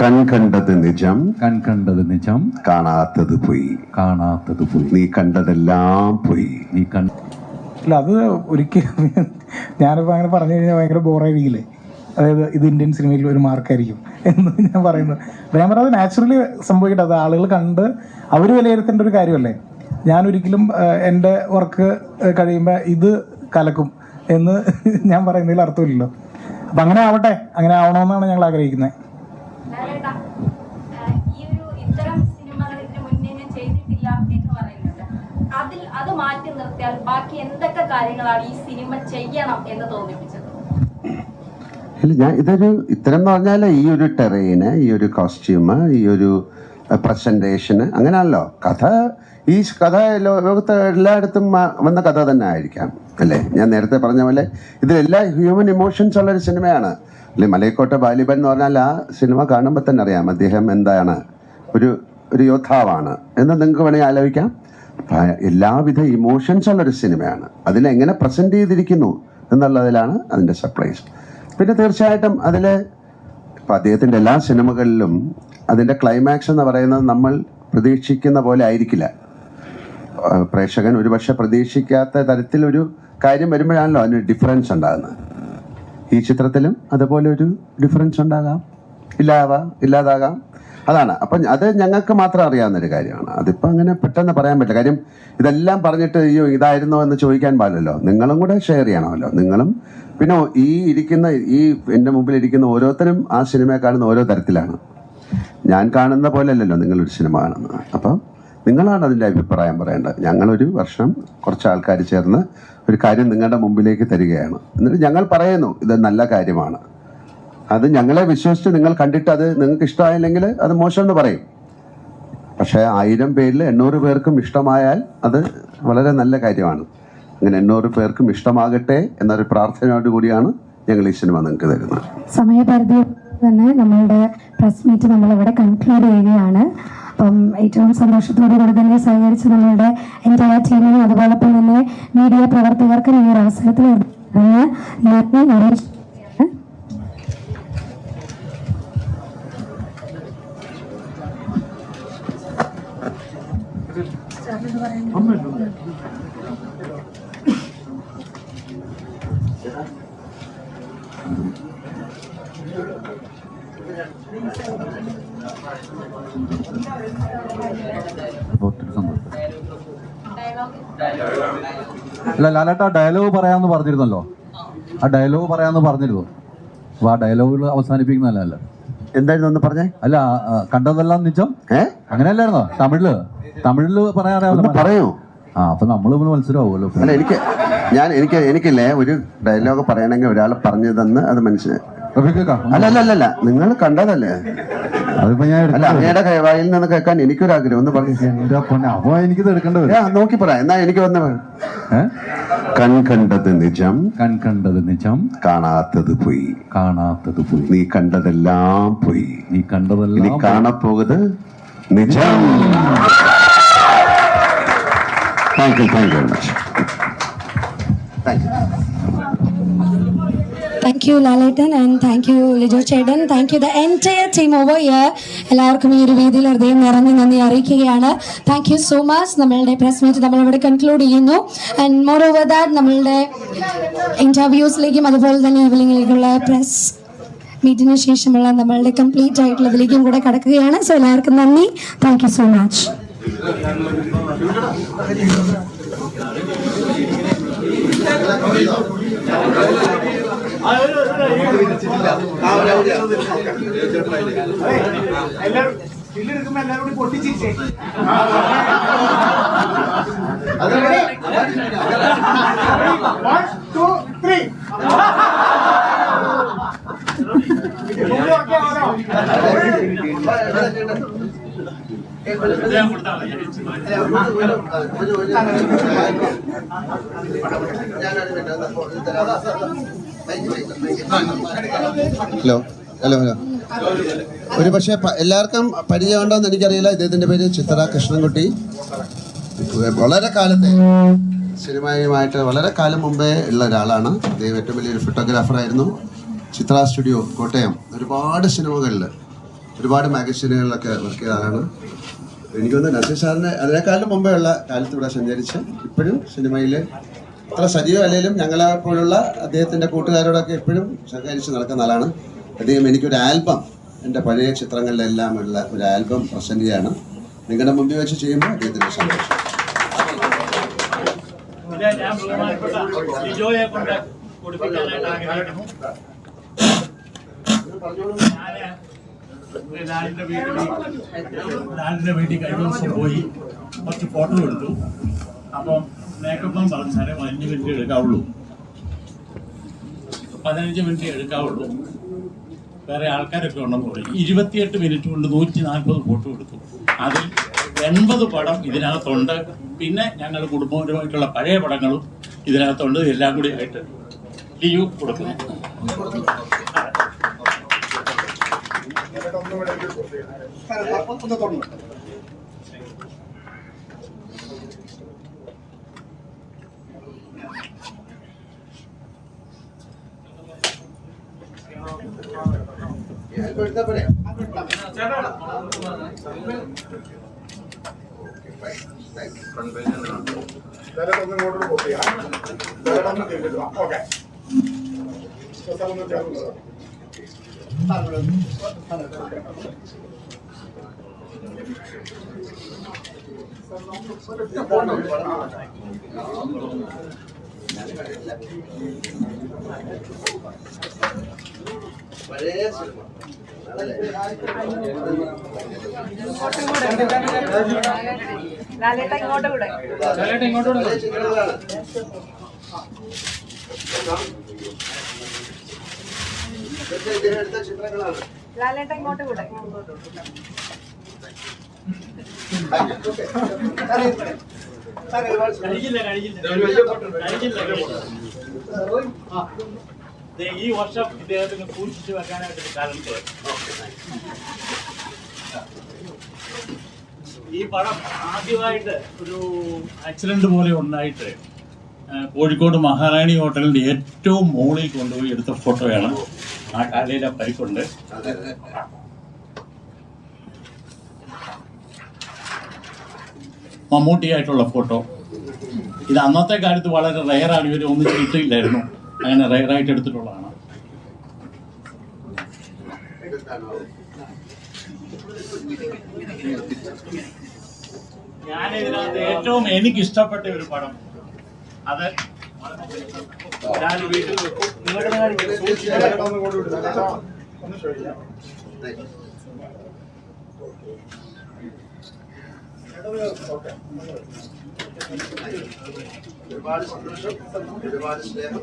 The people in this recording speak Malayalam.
കൺകണ്ടത് നിജം, കൺകണ്ടത് നിജം, കാണാത്തത് പോയി, കാണാത്തത് പോയി. നീ കണ്ടതെല്ലാം പോയി. നീ അല്ല, അത് ഒരിക്കലും ഞാനിപ്പോൾ അങ്ങനെ പറഞ്ഞു കഴിഞ്ഞാൽ ഭയങ്കര ബോറായിരിക്കില്ലേ? അതായത് ഇത് ഇന്ത്യൻ സിനിമയിൽ ഒരു മാർക്കായിരിക്കും എന്ന് ഞാൻ പറയുന്നത്. ഞാൻ പറഞ്ഞത് നാച്ചുറലി സംഭവിക്കട്ടെ. അത് ആളുകൾ കണ്ട് അവർ വിലയിരുത്തേണ്ട ഒരു കാര്യമല്ലേ. ഞാനൊരിക്കലും എൻ്റെ വർക്ക് കഴിയുമ്പോൾ ഇത് കലക്കും എന്ന് ഞാൻ പറയുന്നതിൽ അർത്ഥമില്ലല്ലോ. അപ്പം അങ്ങനെ ആവട്ടെ, അങ്ങനെ ആവണമെന്നാണ് ഞങ്ങൾ ആഗ്രഹിക്കുന്നത്. അത് മാറ്റി നിർത്തിയാൽ ബാക്കി എന്തൊക്കെ കാര്യങ്ങളാണ് ഈ സിനിമ ചെയ്യണം എന്ന് തോന്നിപ്പിച്ചത്? ഇല്ല, ഞാൻ ഇത്തരം എന്ന് പറഞ്ഞാൽ ഈ ഒരു ടെറൈന്, ഈ ഒരു കോസ്റ്റ്യൂമ്, ഈ ഒരു പ്രസന്റേഷന് അങ്ങനെയാണല്ലോ. ഈ കഥ ലോകത്ത് എല്ലായിടത്തും വന്ന കഥ തന്നെ ആയിരിക്കാം അല്ലേ? ഞാൻ നേരത്തെ പറഞ്ഞ പോലെ ഇതിലെല്ലാ ഹ്യൂമൻ ഇമോഷൻസ് ഉള്ളൊരു സിനിമയാണ് അല്ലെ? മലയക്കോട്ട ബാലിബൻ എന്ന് പറഞ്ഞാൽ ആ സിനിമ കാണുമ്പോൾ തന്നെ അറിയാം അദ്ദേഹം എന്താണ്, ഒരു യോദ്ധാവാണ് എന്ന് നിങ്ങൾക്ക് വേണമെങ്കിൽ ആലോചിക്കാം. എല്ലാവിധ ഇമോഷൻസ് ഉള്ളൊരു സിനിമയാണ്. അതിനെങ്ങനെ പ്രസൻറ്റ് ചെയ്തിരിക്കുന്നു എന്നുള്ളതിലാണ് അതിൻ്റെ സർപ്രൈസ്. പിന്നെ തീർച്ചയായിട്ടും അതിൽ ഇപ്പം അദ്ദേഹത്തിൻ്റെ എല്ലാ സിനിമകളിലും അതിൻ്റെ ക്ലൈമാക്സ് എന്ന് പറയുന്നത് നമ്മൾ പ്രതീക്ഷിക്കുന്ന പോലെ ആയിരിക്കില്ല. പ്രേക്ഷകൻ ഒരുപക്ഷെ പ്രതീക്ഷിക്കാത്ത തരത്തിലൊരു കാര്യം വരുമ്പോഴാണല്ലോ അതിന് ഡിഫറൻസ് ഉണ്ടാകുന്നത്. ഈ ചിത്രത്തിലും അതുപോലെ ഒരു ഡിഫറൻസ് ഉണ്ടാകാം, ഇല്ലാതാകാം. അതാണ്. അപ്പം അത് ഞങ്ങൾക്ക് മാത്രം അറിയാവുന്നൊരു കാര്യമാണ്. അതിപ്പോൾ അങ്ങനെ പെട്ടെന്ന് പറയാൻ പറ്റില്ല. കാര്യം ഇതെല്ലാം പറഞ്ഞിട്ട് അയ്യോ ഇതായിരുന്നോ എന്ന് ചോദിക്കാൻ പാടില്ലല്ലോ. നിങ്ങളും കൂടെ ഷെയർ ചെയ്യണമല്ലോ. നിങ്ങളും പിന്നെ ഈ എൻ്റെ മുമ്പിൽ ഇരിക്കുന്ന ഓരോരുത്തരും ആ സിനിമയെ കാണുന്ന ഓരോ തരത്തിലാണ്. ഞാൻ കാണുന്ന പോലെ അല്ലല്ലോ നിങ്ങളൊരു സിനിമ കാണുന്നത്. അപ്പം നിങ്ങളാണ് അതിൻ്റെ അഭിപ്രായം പറയേണ്ടത്. ഞങ്ങളൊരു വർഷം കുറച്ച് ആൾക്കാർ ചേർന്ന് ഒരു കാര്യം നിങ്ങളുടെ മുമ്പിലേക്ക് തരികയാണ്. എന്നിട്ട് ഞങ്ങൾ പറയുന്നു ഇത് നല്ല കാര്യമാണ്. അത് ഞങ്ങളെ വിശ്വസിച്ച് നിങ്ങൾ കണ്ടിട്ട് അത് നിങ്ങൾക്ക് ഇഷ്ടമായില്ലെങ്കിൽ അത് മോശമെന്ന് പറയും. പക്ഷേ 1000 പേരിൽ 800 പേർക്കും ഇഷ്ടമായാൽ അത് വളരെ നല്ല കാര്യമാണ്. അങ്ങനെ 800 പേർക്കും ഇഷ്ടമാകട്ടെ എന്നൊരു പ്രാർത്ഥനയോട് കൂടിയാണ് ഞങ്ങൾ ഈ സിനിമ നിങ്ങൾക്ക് തരുന്നത്. സമയപരിധി തന്നെ നമ്മളുടെ പ്രസ് മീറ്റ് നമ്മളിവിടെ കൺക്ലൂഡ് ചെയ്യുകയാണ്. അപ്പം ഏറ്റവും സന്തോഷത്തോടു കൂടി തന്നെ സഹകരിച്ച് നമ്മളുടെ എൻ്റയർ ടീമിനും അതുപോലൊപ്പം തന്നെ മീഡിയ പ്രവർത്തകർക്കും ഈ ഒരു അവസരത്തിൽ നന്ദി അറിയിച്ചു. അല്ല ലാലേട്ട ഡയലോഗ് പറയാമെന്ന് പറഞ്ഞിരുന്നല്ലോ. ആ ഡയലോഗ് പറയാമെന്ന് പറഞ്ഞിരുന്നു. അപ്പൊ ആ ഡയലോഗുകൾ അവസാനിപ്പിക്കുന്നതല്ല. എന്തായിരുന്നു ഒന്ന് പറഞ്ഞേ? അല്ല, കണ്ടതെല്ലാം നിജം അങ്ങനെയല്ലായിരുന്നോ? തമിഴില് പറയാറിയാമല്ലോ. പറയൂ. അപ്പൊ നമ്മൾ മത്സരമാവുമല്ലോ. അല്ല, എനിക്കില്ലേ ഒരു ഡയലോഗ് പറയണമെങ്കിൽ ഒരാൾ പറഞ്ഞു തന്ന് അത് മനസ്സിലായി. അല്ല, നിങ്ങൾ കണ്ടതല്ലേ? അതിപ്പോ ഞാൻ അങ്ങയുടെ വായിൽ നിന്ന് കേൾക്കാൻ എനിക്കൊരാഗ്രഹം. ഒന്ന് പറഞ്ഞു. അപ്പൊ എനിക്കിത് എടുക്കേണ്ടത് നോക്കി പറയാം. എന്നാ എനിക്ക് വന്ന കൺകണ്ടത് നിജം, കൺകണ്ടത് നിജം, കാണാത്തത് പോയി, കാണാത്തത് പോയി. നീ കണ്ടതെല്ലാം പോയി, നീ കണ്ടതെല്ലാം. നീ കാണപ്പോകുത് നിജം. Thank you very much. Thank you. Thank you Laletan and thank you Lijo Chedan. Thank you the entire team over here. എല്ലാവർക്കും ഈ ഒരു വേദിയിൽ ഹൃദയം നിറഞ്ഞ് നന്ദി അറിയിക്കുകയാണ്. Thank you so much. നമ്മളുടെ പ്രസ് മീറ്റ് നമ്മളിവിടെ കൺക്ലൂഡ് ചെയ്യുന്നു. ആൻഡ് മോർ ഓവർ ദാറ്റ് നമ്മളുടെ ഇൻ്റർവ്യൂസിലേക്കും അതുപോലെ തന്നെ ഈവനിങ്ങിലേക്കുള്ള പ്രസ് മീറ്റിന് ശേഷമുള്ള നമ്മളുടെ കംപ്ലീറ്റ് ആയിട്ടുള്ളതിലേക്കും കൂടെ കടക്കുകയാണ്. സോ എല്ലാവർക്കും നന്ദി. Thank you so much. Hello. ഒരു പക്ഷേ എല്ലാവർക്കും പരിചയമുണ്ടോ എന്ന് എനിക്കറിയില്ല. ഇദ്ദേഹത്തിൻ്റെ പേര് ചിത്ര കൃഷ്ണൻകുട്ടി. വളരെ കാലത്തെ സിനിമയുമായിട്ട് വളരെ കാലം മുമ്പേ ഉള്ള ഒരാളാണ്. അദ്ദേഹം ഏറ്റവും വലിയൊരു ഫോട്ടോഗ്രാഫറായിരുന്നു. ചിത്ര സ്റ്റുഡിയോ കോട്ടയം ഒരുപാട് സിനിമകളിൽ ഒരുപാട് മാഗസീനുകളിലൊക്കെ വർക്ക് ചെയ്ത ആളാണ്. എനിക്കൊന്ന് നസീർ സാറിന് അതിനേക്കാളും മുമ്പേ ഉള്ള കാലത്ത് ഇവിടെ സഞ്ചരിച്ച് ഇപ്പോഴും സിനിമയിൽ അത്ര സജീവമല്ലെങ്കിലും ഞങ്ങളെ പോലുള്ള അദ്ദേഹത്തിൻ്റെ കൂട്ടുകാരോടൊക്കെ എപ്പോഴും സഹകരിച്ച് നടക്കുന്ന ആളാണ് അദ്ദേഹം. എനിക്കൊരു ആൽബം, എൻ്റെ പഴയ ചിത്രങ്ങളിലെല്ലാം ഉള്ള ഒരു ആൽബം പ്രസൻറ്റ് ചെയ്യാണ്. നിങ്ങളുടെ മുമ്പിൽ വെച്ച് ചെയ്യുമ്പോൾ അദ്ദേഹത്തിൻ്റെ സന്തോഷം. ഞാൻ ബഹുമാനപ്പെട്ട ലിജോയെ കൊണ്ട് കൊടുപ്പിക്കാനായിട്ട് ആഗ്രഹിക്കുന്നു. ലാലിന്റെ വീട്ടിൽ കഴിഞ്ഞ ദിവസം പോയി കുറച്ച് ഫോട്ടോ എടുത്തു. അപ്പം മേക്കപ്പം പറഞ്ഞാൽ 15 മിനിറ്റ് എടുക്കാവുള്ളൂ. 15 മിനിറ്റ് എടുക്കാവുള്ളൂ. വേറെ ആൾക്കാരൊക്കെ ഉണ്ടെന്ന് പറയും. 28 മിനിറ്റ് കൊണ്ട് 140 ഫോട്ടോ എടുത്തു. അതിൽ 80 പടം ഇതിനകത്തുണ്ട്. പിന്നെ ഞങ്ങൾ കുടുംബപരമായിട്ടുള്ള പഴയ പടങ്ങളും ഇതിനകത്തുണ്ട്. എല്ലാം കൂടി ആയിട്ട് ലിയു കൊടുക്കുന്നു. ലാലേട്ട ഇങ്ങോട്ട് കൂടെ. ലാലേട്ട ഇങ്ങോട്ട് കൂടെ. ഈ വർഷം ഇദ്ദേഹത്തിന് സൂക്ഷിച്ചു വെക്കാനായിട്ടൊരു കാലത്ത് ഈ പടം ആദ്യമായിട്ട് ഒരു ആക്സിഡന്റ് പോലെ ഉണ്ടായിട്ട് കോഴിക്കോട് മഹാറാണി ഹോട്ടലിന്റെ ഏറ്റവും മുകളിൽ കൊണ്ടുപോയി എടുത്ത ഫോട്ടോയാണ്. ആ കാലയിലെ പരിക്കുണ്ട്. മമ്മൂട്ടിയായിട്ടുള്ള ഫോട്ടോ. ഇത് അന്നത്തെ കാലത്ത് വളരെ റെയറാണ്. ഇവർ ഒന്നും കിട്ടിയില്ലായിരുന്നു. അങ്ങനെ റെയറായിട്ട് എടുത്തിട്ടുള്ളതാണ്. ഞാൻ ഇതിനകത്ത് ഏറ്റവും എനിക്കിഷ്ടപ്പെട്ട ഒരു പടം അത് ഞാൻ വീട്ടിൽ വെക്കും. നിങ്ങളുടെ ഒരുപാട് സന്തോഷം, ഒരുപാട് സ്നേഹം.